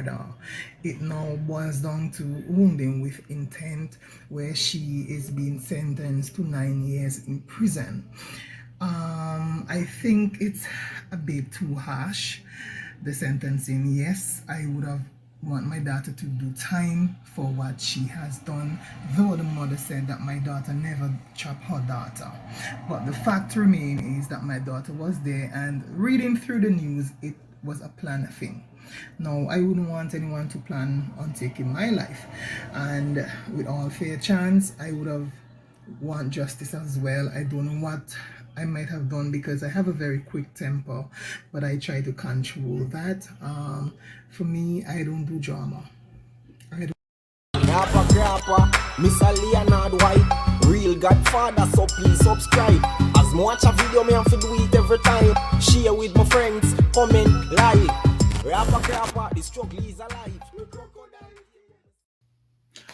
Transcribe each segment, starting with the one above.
murder. It now boils down to wounding with intent, where she is being sentenced to 9 years in prison. I think it's a bit too harsh, the sentencing. Yes, I would have want my daughter to do time for what she has done, though the mother said that my daughter never chopped her daughter. But the fact remains is that my daughter was there, and reading through the news, it was a planned thing. Now, I wouldn't want anyone to plan on taking my life, and with all fair chance, I would have want justice as well. I don't know what I might have done because I have a very quick temper, but I try to control that. For me, I don't do drama. I don't. Grappa grappa, Mr. Leonard White, real Godfather, so please subscribe. As me watch a video, me have to do it every time. Share with my friends, comment, like. Grappa grappa, the struggle is alive.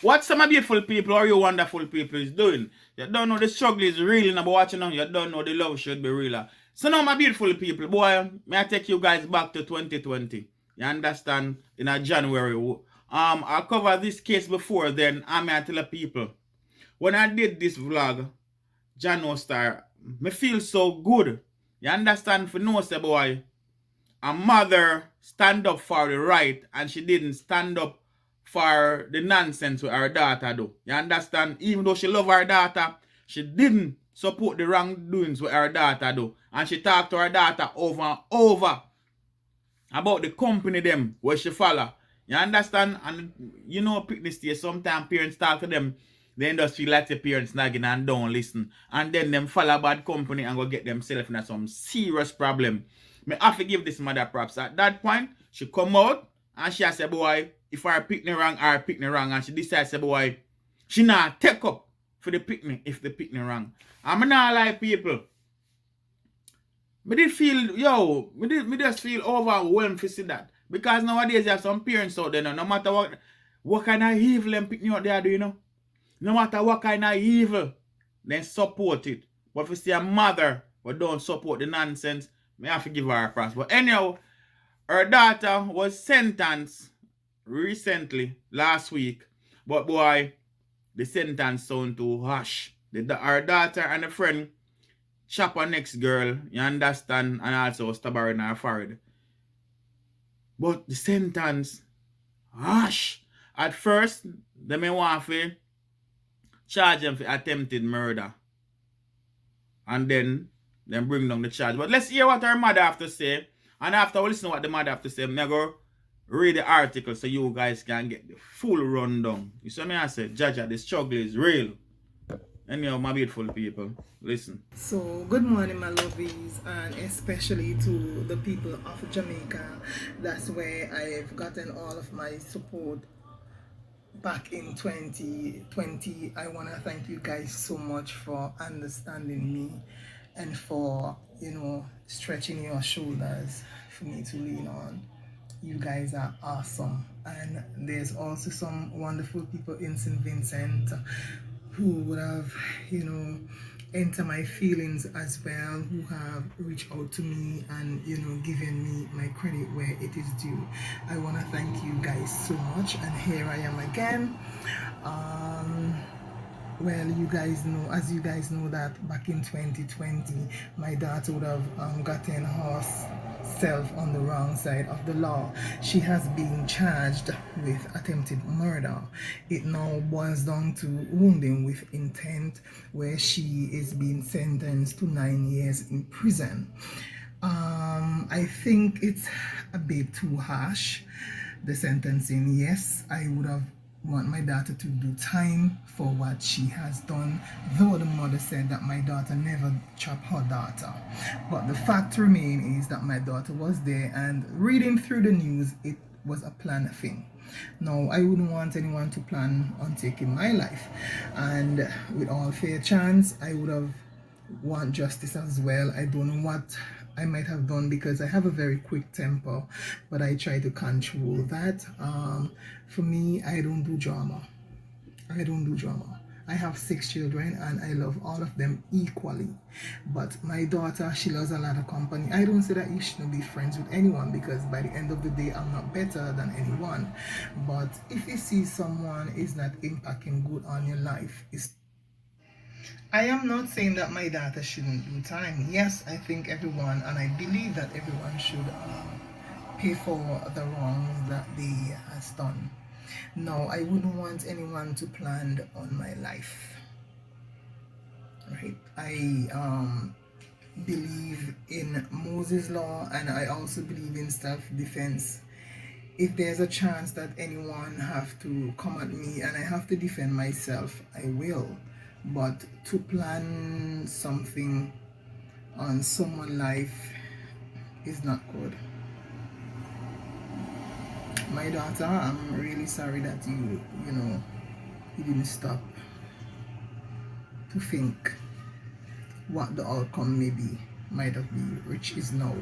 What some beautiful people or you wonderful people is doing? You don't know the struggle is real, but watching now, you don't know the love should be realer. So now my beautiful people, boy, may I take you guys back to 2020. You understand? In a January. I covered this case before then, and I tell the people. When I did this vlog, Jano Star, me feel so good. You understand? For no say boy, a mother stand up for the right and she didn't stand up for the nonsense with her daughter do. You understand? Even though she love her daughter, she didn't support the wrongdoings with her daughter do. And she talked to her daughter over and over about the company them where she follow. You understand? And you know, this stage, sometimes parents talk to them, they just feel like the parents nagging and don't listen. And then them follow bad company and go get themselves in some serious problem. Me have to give this mother props. At that point, she come out and she say, boy, if I pick me wrong, I pick me wrong. And she decides, say, boy, she not take up for the picnic if the picnic wrong. I'm not like people. Me did feel, me just feel overwhelmed to see that. Because nowadays you have some parents out there, no matter what kind of evil them pick me out there do, you know. No matter what kind of evil, then support it. But if you see a mother who don't support the nonsense, me have to give her a pass. But anyhow, her daughter was sentenced recently, last week. But boy, the sentence sound too harsh. Her daughter and a friend chop her next girl, you understand, and also stab her in her forehead. But the sentence, harsh. At first, they may want to charge them for attempted murder. And then bring down the charge. But let's hear what her mother have to say. And after we listen to what the mother have to say, I'm going to read the article so you guys can get the full rundown. You see me I say, Jaja, the struggle is real. Anyhow, my beautiful people, listen. So, good morning, my lovies, and especially to the people of Jamaica. That's where I've gotten all of my support back in 2020. I want to thank you guys so much for understanding me and for, stretching your shoulders for me to lean on. You guys are awesome. And there's also some wonderful people in St. Vincent who would have, enter my feelings as well, who have reached out to me and, given me my credit where it is due. I want to thank you guys so much. And here I am again. Well, you guys know, as you guys know, that back in 2020, my daughter would have gotten herself on the wrong side of the law. She has been charged with attempted murder. It now boils down to wounding with intent, where she is being sentenced to 9 years in prison. I think it's a bit too harsh, the sentencing. Yes, I would have want my daughter to do time for what she has done, though the mother said that my daughter never chopped her daughter. But the fact remains is that my daughter was there, and reading through the news, it was a planned thing. Now, I wouldn't want anyone to plan on taking my life, and with all fair chance, I would have want justice as well. I don't know what I might have done because I have a very quick temper, but I try to control that. For me, I don't do drama. I don't do drama. I have 6 children and I love all of them equally. But my daughter, she loves a lot of company. I don't say that you shouldn't be friends with anyone, because by the end of the day, I'm not better than anyone. But if you see someone is not impacting good on your life, I am not saying that my daughter shouldn't do time. Yes, I think everyone, and I believe that everyone should pay for the wrongs that they has done. No, I wouldn't want anyone to plan on my life. Right? I believe in Moses' law, and I also believe in self-defense. If there's a chance that anyone have to come at me and I have to defend myself, I will. But to plan something on someone's life is not good. My daughter, I'm really sorry that you didn't stop to think what the outcome might have been, which is now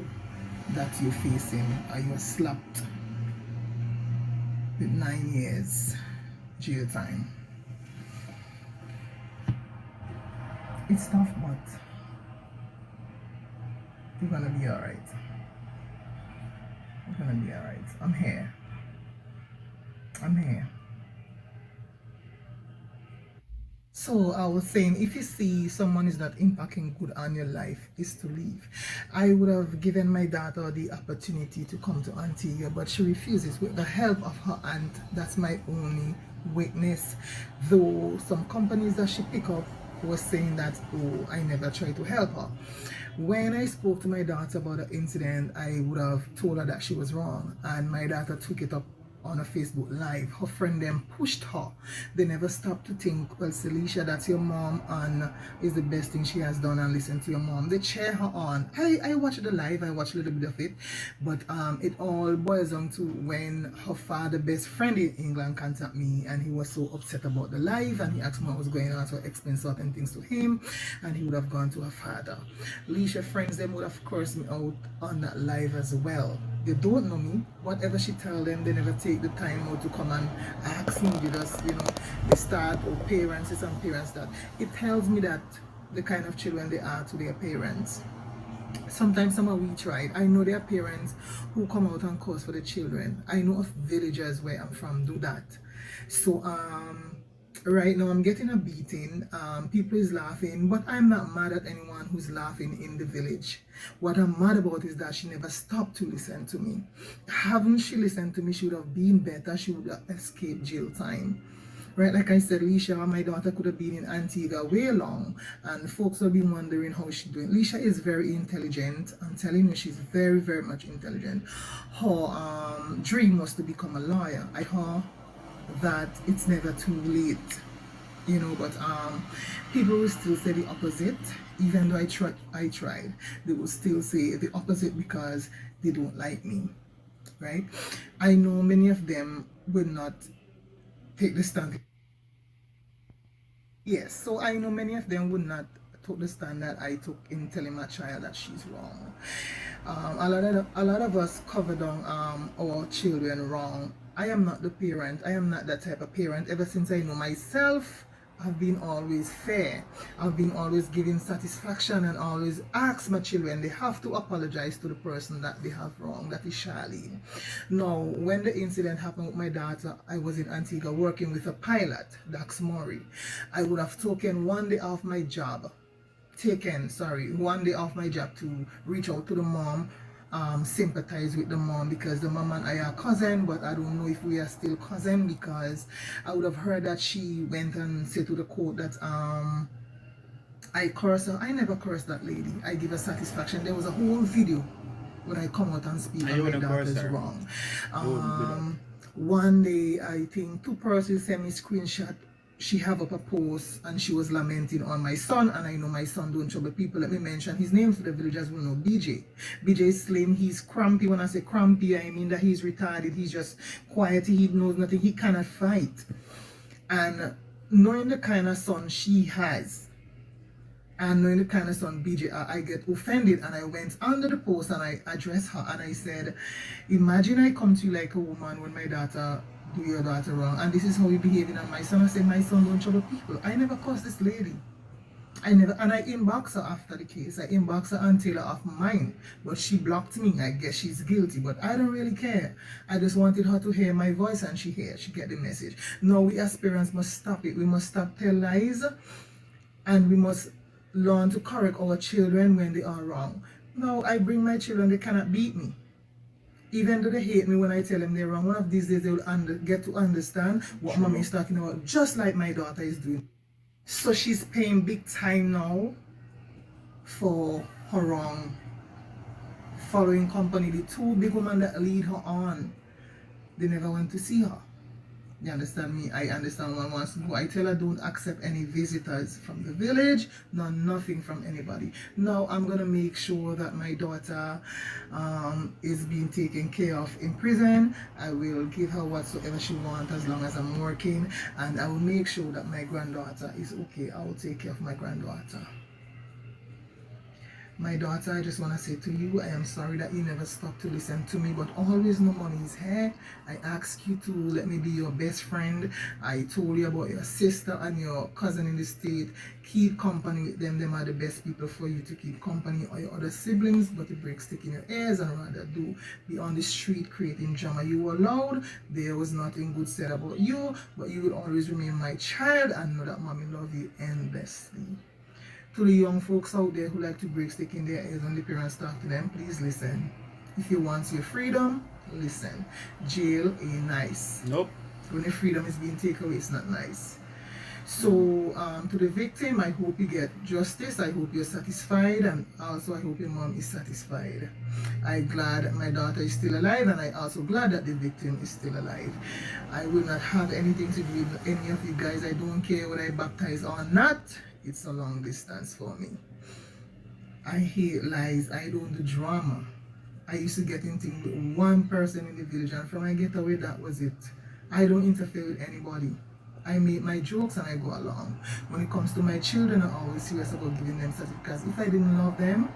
that you're facing, you are slapped with 9 years jail time. It's tough, but you're gonna be alright. You're gonna be alright. I'm here. So I was saying, if you see someone is not impacting good on your life, is to leave. I would have given my daughter the opportunity to come to Antigua, but she refuses with the help of her aunt. That's my only witness. Though some companies that she pick up was saying that, oh, I never tried to help her. When I spoke to my daughter about the incident, I would have told her that she was wrong, and my daughter took it up on a Facebook live. Her friend then pushed her. They never stopped to think, well, Celicia, that's your mom, and is the best thing she has done, and listen to your mom. They cheer her on. I watched the live, I watched a little bit of it, but it all boils down to when her father, best friend in England, contacted me, and he was so upset about the live, and he asked me what was going on, so I explained certain things to him, and he would have gone to her father. Leisha friends, them would have cursed me out on that live as well. They don't know me. Whatever she tell them, they never take the time out to come and ask me. They just, they start, or parents, some parents that. It tells me that the kind of children they are to their parents. Sometimes some of we tried. I know there are parents who come out and cause for the children. I know of villagers where I'm from do that. So right now I'm getting a beating. People is laughing, but I'm not mad at anyone who's laughing in the village. What I'm mad about is that she never stopped to listen to me. Haven't she listened to me, she would have been better. She would have escaped jail time. Right, like I said, Leisha, my daughter could have been in Antigua way long, and folks have been wondering how she's doing. Leisha is very intelligent. I'm telling you, she's very, very much intelligent. Her dream was to become a lawyer. I heard that it's never too late, but people will still say the opposite. Even though I tried, they will still say the opposite because they don't like me, right? I know many of them will not take the stand. Yes, so I know many of them would not take the stand that I took in telling my child that she's wrong. A lot of us cover down our children wrong. I am not the parent. I am not that type of parent. Ever since I know myself, I've been always fair. I've been always giving satisfaction and always ask my children, they have to apologize to the person that they have wrong, that is Charlene. Now, when the incident happened with my daughter, I was in Antigua working with a pilot, Dax Murray. I would have taken one day off my job to reach out to the mom, sympathize with the mom, because the mom and I are cousin, but I don't know if we are still cousin, because I would have heard that she went and said to the court that I cursed her. I never cursed that lady. I give her satisfaction. There was a whole video when I come out and speak and my daughter's wrong. One day, I think 2 persons sent me screenshot. She have up a post and she was lamenting on my son, and I know my son don't trouble people. Let me mention his name so the villagers will know. BJ. BJ is slim. He's crampy. When I say crampy, I mean that he's retarded. He's just quiet. He knows nothing. He cannot fight. And knowing the kind of son she has, and knowing the kind of son BJ, I get offended, and I went under the post and I addressed her and I said, imagine I come to you like a woman when my daughter do your daughter wrong, and this is how you behaving. And my son, I said, my son don't trouble people. I never cursed this lady. I never, and I inboxed her after the case. I inboxed her and tell her off mine, but she blocked me. I guess she's guilty, but I don't really care. I just wanted her to hear my voice, and she heard. She get the message. Now we as parents must stop it. We must stop tell lies, and we must learn to correct our children when they are wrong. Now I bring my children; they cannot beat me. Even though they hate me when I tell them they're wrong, one of these days they will get to understand what mommy is talking about, just like my daughter is doing. So she's paying big time now for her wrong. Following company, the two big women that lead her on, they never went to see her. You understand me? I understand one wants to go. I tell her don't accept any visitors from the village, nothing from anybody. Now I'm gonna make sure that my daughter is being taken care of in prison. I will give her whatsoever she wants as long as I'm working, and I will make sure that my granddaughter is okay. I will take care of my granddaughter. My daughter, I just want to say to you, I am sorry that you never stopped to listen to me, but always know money is here. I asked you to let me be your best friend. I told you about your sister and your cousin in the state. Keep company with them. Them are the best people for you to keep company, or your other siblings, but the break stick in your ears and rather do be on the street creating drama. You were loud. There was nothing good said about you, but you will always remain my child and know that mommy love you endlessly. To the young folks out there who like to break stick in their ears when the parents talk to them, please listen. If you want your freedom, listen. Jail ain't nice. Nope. When the freedom is being taken away, it's not nice. So to the victim, I hope you get justice. I hope you're satisfied, and also I hope your mom is satisfied. I'm glad that my daughter is still alive, and I'm also glad that the victim is still alive. I will not have anything to do with any of you guys. I don't care whether I baptize or not. It's a long distance for me. I hate lies. I don't do drama. I used to get into with one person in the village, and from I get away, that was it. I don't interfere with anybody. I make my jokes and I go along. When it comes to my children, I'm always serious about giving them satisfaction. Because if I didn't love them,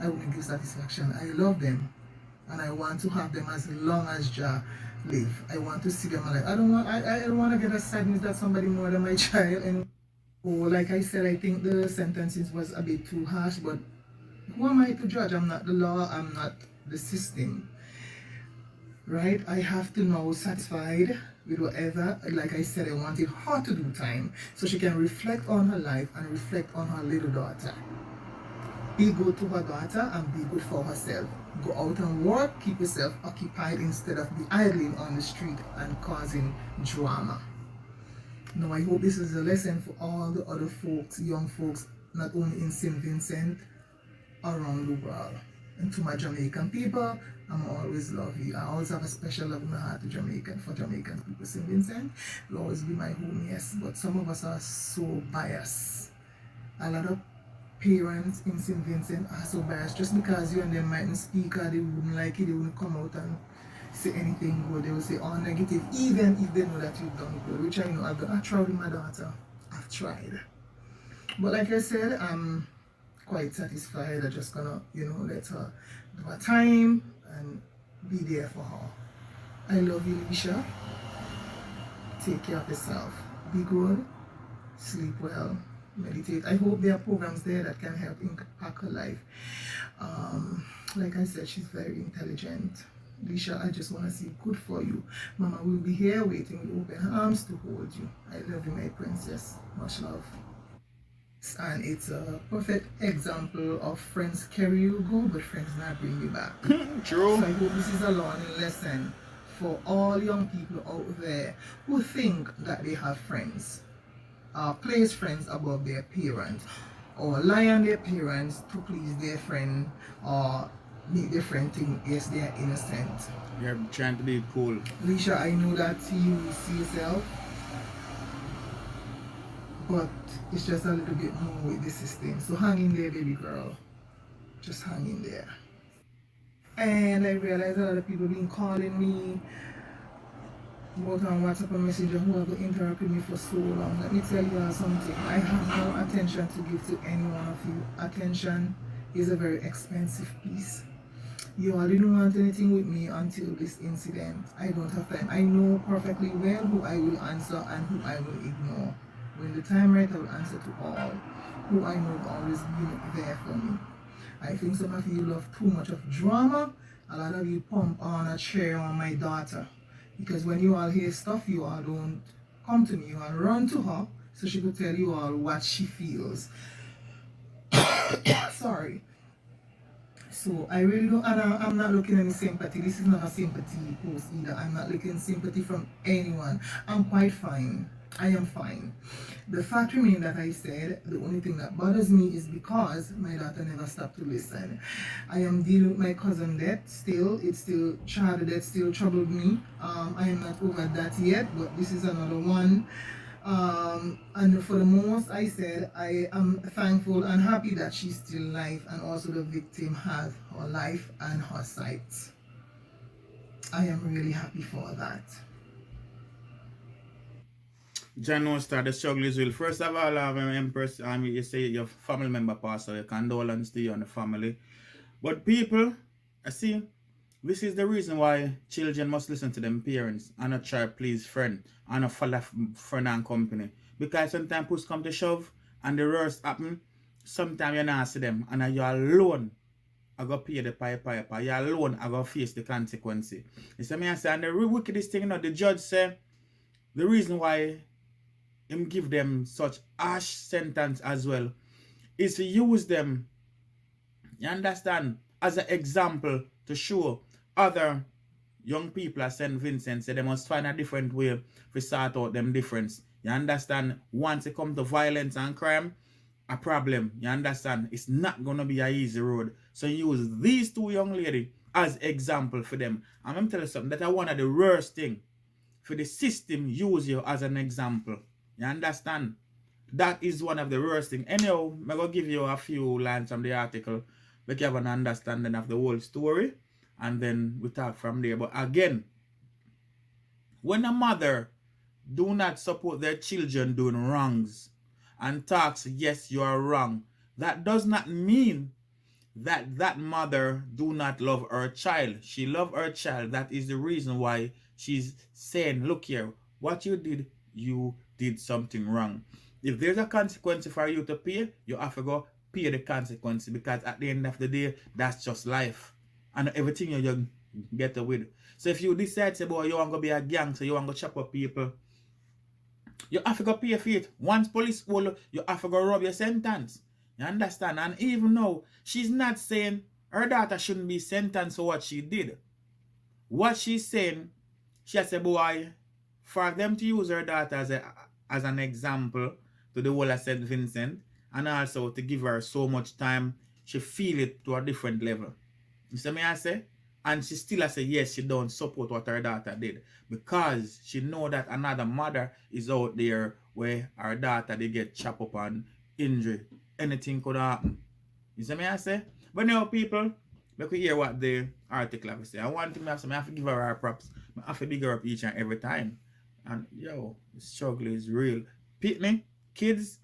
I wouldn't give satisfaction. I love them, and I want to have them as long as Jah live. I want to see them alive. I don't want to get a sadness that somebody more than my child. And like I said, I think the sentences was a bit too harsh, but who am I to judge? I'm not the law, I'm not the system, right? I have to know satisfied with whatever. Like I said, I wanted her to do time so she can reflect on her life and reflect on her little daughter. Be good to her daughter and be good for herself. Go out and work, keep yourself occupied instead of be idling on the street and causing drama. Now, I hope this is a lesson for all the other folks, young folks, not only in St. Vincent, around the world. And to my Jamaican people, I'm always love you. I always have a special love in my heart to Jamaican, for Jamaican people. St. Vincent will always be my home, yes. But some of us are so biased. A lot of parents in St. Vincent are so biased. Just because you and them mightn't speak or they wouldn't like it, they wouldn't come out and say anything good. They will say all negative, even if they know that you've done good, which I know I've done. I tried with my daughter. I've tried. But like I said, I'm quite satisfied. I'm just gonna, let her do her time and be there for her. I love you, Lisha. Take care of yourself. Be good. Sleep well. Meditate. I hope there are programs there that can help impact her life. Like I said, she's very intelligent. Lisha, I just want to see good for you. Mama will be here waiting with open arms to hold you. I love you, my princess. Much love. And it's a perfect example of friends carry you go, but friends not bring you back. True. So I hope this is a learning lesson for all young people out there who think that they have friends, place friends above their parents, or lie on their parents to please their friend, or make their friend think, yes, they are innocent. You're trying to be cool. Lisha, I know that you see yourself, but it's just a little bit more with the system. So hang in there, baby girl. Just hang in there. And I realized a lot of people been calling me both on WhatsApp and Messenger who have interacted with me for so long. Let me tell you all something. I have no attention to give to any one of you. Attention is a very expensive piece. You all didn't want anything with me until this incident. I don't have time. I know perfectly well who I will answer and who I will ignore. When the time right, I will answer to all who I know have always been there for me. I think some of you love too much of drama. A lot of you pump on a chair on my daughter. Because when you all hear stuff, you all don't come to me. You all run to her so she could tell you all what she feels. Sorry. So I really don't, and I'm not looking any sympathy. This is not a sympathy post either. I'm not looking sympathy from anyone. I'm quite fine. I am fine. The fact remains that I said the only thing that bothers me is because my daughter never stopped to listen. I am dealing with my cousin death still. It's still child death still troubled me. I am not over that yet, but this is another one. And for the most, I said I am thankful and happy that she's still alive, and also the victim has her life and her sight. I am really happy for that. John knows that the struggle is real. First of all, Empress, you say your family member passed away. Condolence to you and the family. But people, I see, this is the reason why children must listen to them parents and not try to please friend and not follow friend and company. Because sometimes push come to shove and the worst happen, sometimes you not see them and you're alone. I go pay the piper. You're alone, I go face the consequence. You see me I say, and the wickedest thing, the judge say, the reason why him give them such harsh sentence as well is to use them, you understand, as an example to show other young people at St. Vincent say they must find a different way to sort out them difference. You understand? Once it comes to violence and crime, a problem. You understand? It's not gonna be an easy road. So use these two young ladies as example for them. I'm gonna tell you something that I one of the worst thing for the system use you as an example. You understand? That is one of the worst things. Anyhow, I'm going to give you a few lines from the article. Make you have an understanding of the whole story. And then we talk from there. But again, when a mother do not support their children doing wrongs and talks, yes, you are wrong, that does not mean that that mother do not love her child. She love her child. That is the reason why she's saying, look here, what you did something wrong. If there's a consequence for you to pay, you have to go pay the consequence, because at the end of the day, that's just life. And everything you get away with. So if you decide, say, boy, you want to be a gangster, you want to chop up people, you have to go pay for it. Once police hold you have to go rub your sentence. You understand? And even now, she's not saying her daughter shouldn't be sentenced for what she did. What she's saying, she has said, boy, for them to use her daughter as an example to the whole of St. Vincent, and also to give her so much time, she feel it to a different level. You see me I say? And she still has said, yes, she don't support what her daughter did, because she know that another mother is out there where her daughter, they get chopped up and injured. Anything could happen. You see me I say? But now, people, let me hear what the article have to say. I want to have some, I have to give her props. I have to big her up each and every time. And yo, the struggle is real. Me, kids,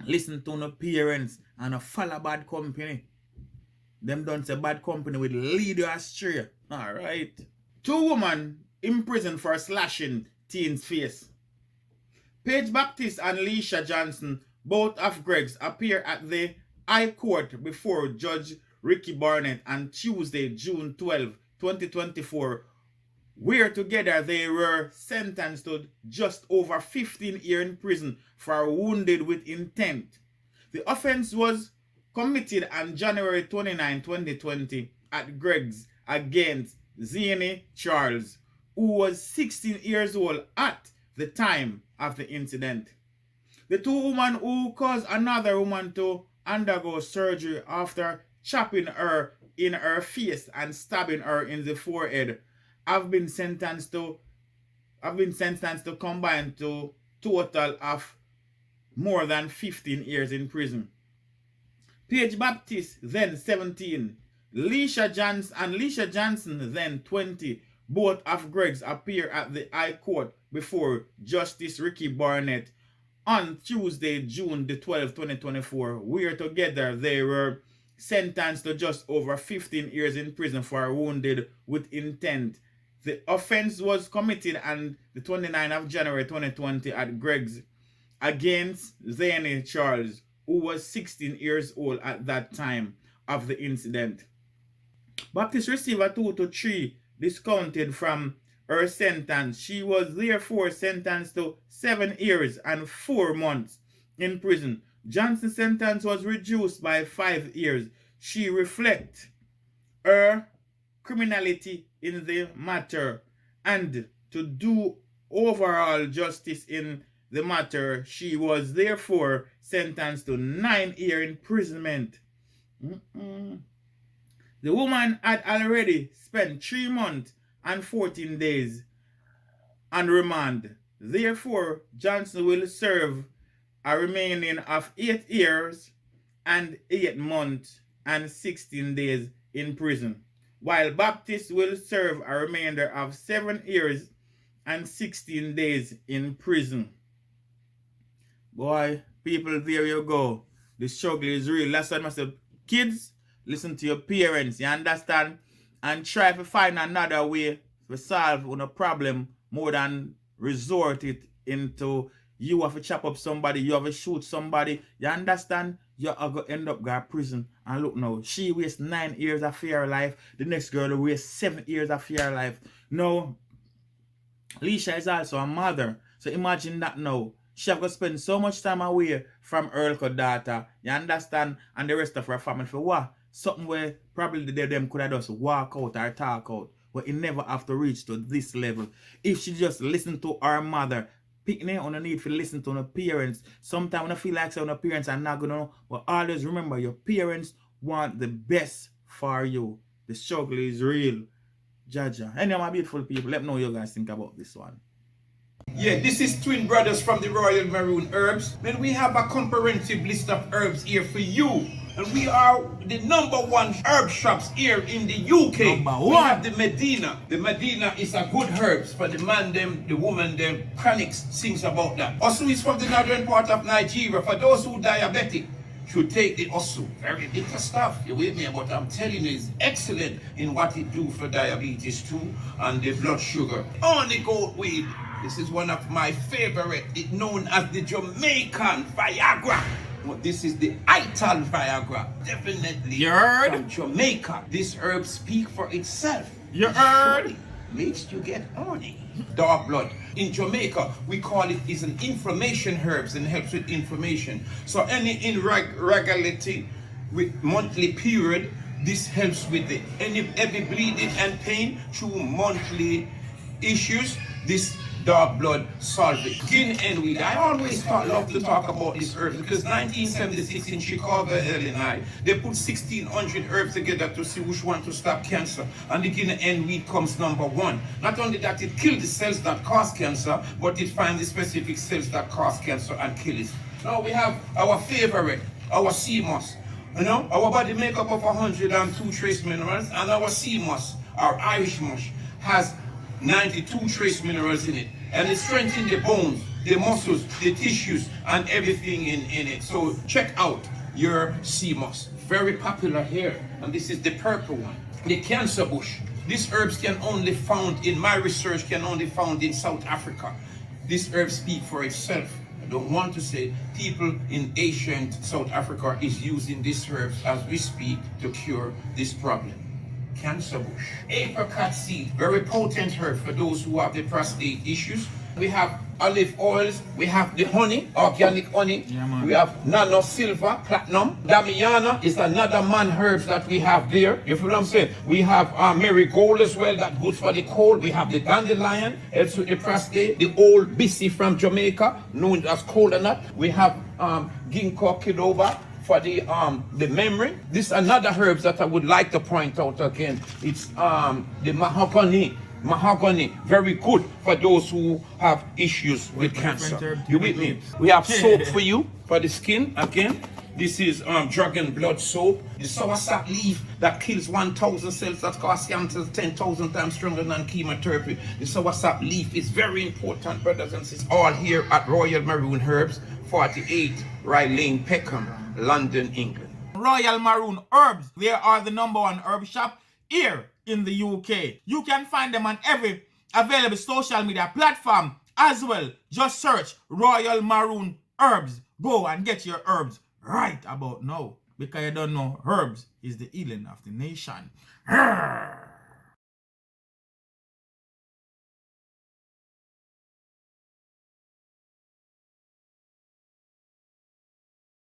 listen to no parents and follow bad company. Them don't say bad company will lead you astray. Alright. 2 women imprisoned for slashing teen's face. Paige Baptiste and Leisha Johnson, both of Greiggs, appear at the High Court before Judge Ricky Barnett on Tuesday, June 12, 2024, where together they were sentenced to just over 15 years in prison for wounded with intent. The offense was committed on January 29, 2020 at Greiggs against Zane Charles, who was 16 years old at the time of the incident. The 2 women who caused another woman to undergo surgery after chopping her in her face and stabbing her in the forehead have been sentenced to combine to total of more than 15 years in prison. Paige Baptiste, then 17, Leisha Johnson, then 20, both of Greiggs appear at the High Court before Justice Ricky Barnett on Tuesday, June the 12th, 2024, where together they were sentenced to just over 15 years in prison for wounded with intent. The offense was committed on the 29th of January 2020 at Greiggs against Zane Charles, who was 16 years old at that time of the incident. Baptiste received a 2 to 3 discounted from her sentence. She was therefore sentenced to 7 years and 4 months in prison. Johnson's sentence was reduced by 5 years. She reflects her criminality in the matter, and to do overall justice in the matter, she was therefore sentenced to 9-year imprisonment. The woman had already spent 3 months and 14 days on remand. Therefore, Johnson will serve a remaining of 8 years and 8 months and 16 days in prison, while Baptiste will serve a remainder of 7 years and 16 days in prison. Boy, people, there you go. The struggle is real. That's why I say, kids, listen to your parents, you understand? And try to find another way to solve a problem more than resort it into you have to chop up somebody, you have to shoot somebody. You understand? You are going to end up going to prison. And look now, she wastes 9 years of her life. The next girl will waste 7 years of her life. Now, Leisha is also a mother. So imagine that now. She have to spend so much time away from her little daughter. You understand? And the rest of her family for what? Something where probably them could have just walk out or talk out. But it never have to reach to this level. If she just listen to her mother, picnic on the need to listen to her parents. Sometimes when I feel like saying her parents are not gonna know, but always remember your parents want the best for you. The struggle is real. Jaja. Anyway, my beautiful people, let me know what you guys think about this one. Yeah, this is Twin Brothers from the Royal Maroon Herbs. Man, we have a comprehensive list of herbs here for you. And we are the #1 herb shops here in the UK. #1. We have the Medina. The Medina is a good herbs for the man them, the woman them. Chronics sings about that. Also is from the northern part of Nigeria. For those who diabetic, should take the Osu. Very bitter stuff, you with me? But I'm telling you, it's excellent in what it do for diabetes too, and the blood sugar. Only goat weed. This is one of my favorite. It's known as the Jamaican Viagra. But this is the Ital Viagra. Definitely You heard? from Jamaica. This herb speak for itself. You It heard? surely makes you get horny. Dark blood. In Jamaica, we call it is an inflammation herbs and helps with inflammation. So any irregularity with monthly period, this helps with it. Any heavy bleeding and pain through monthly issues, this dark blood solve it. Gin and weed. I always love to talk about these herbs because 1976 in Chicago, Illinois, they put 1,600 herbs together to see which one to stop cancer. And the gin and weed comes #1. Not only that, it kills the cells that cause cancer, but it finds the specific cells that cause cancer and kill it. Now we have our favorite, our sea moss. You know, our body make up of 102 trace minerals, and our sea moss, our Irish moss, has 92 trace minerals in it, and it strengthens the bones, the muscles, the tissues, and everything in it. So check out your sea moss. Very popular here, and this is the purple one. The cancer bush. These herbs can only found in my research can only found in South Africa. This herb speak for itself. I don't want to say people in Asia and South Africa is using these herbs as we speak to cure this problem. Cancer bush. Apricot seed, very potent herb for those who have the prostate issues. We have olive oils, we have the honey, organic honey. Yeah, man. We have nano silver, platinum. Damiana is another man herbs that we have there. You feel what I'm saying? We have marigold as well, that good for the cold. We have the dandelion, helps with the prostate. The old bisi from Jamaica, known as cola nut. We have ginkgo biloba for the memory. This is another herbs that I would like to point out again. It's the mahogany. Mahogany, very good for those who have issues with cancer. You with me? We have soap for you for the skin again. This is dragon blood soap. The soursop leaf that kills 1,000 cells that cause cancer 10,000 times stronger than chemotherapy. The soursop leaf is very important, brothers and sisters. All here at Royal Maroon Herbs, 48 Rye Lane, Peckham, London, England. Royal Maroon Herbs. They are the #1 herb shop here in the UK. You can find them on every available social media platform as well. Just search Royal Maroon Herbs. Go and get your herbs right about now, because you don't know herbs is the healing of the nation.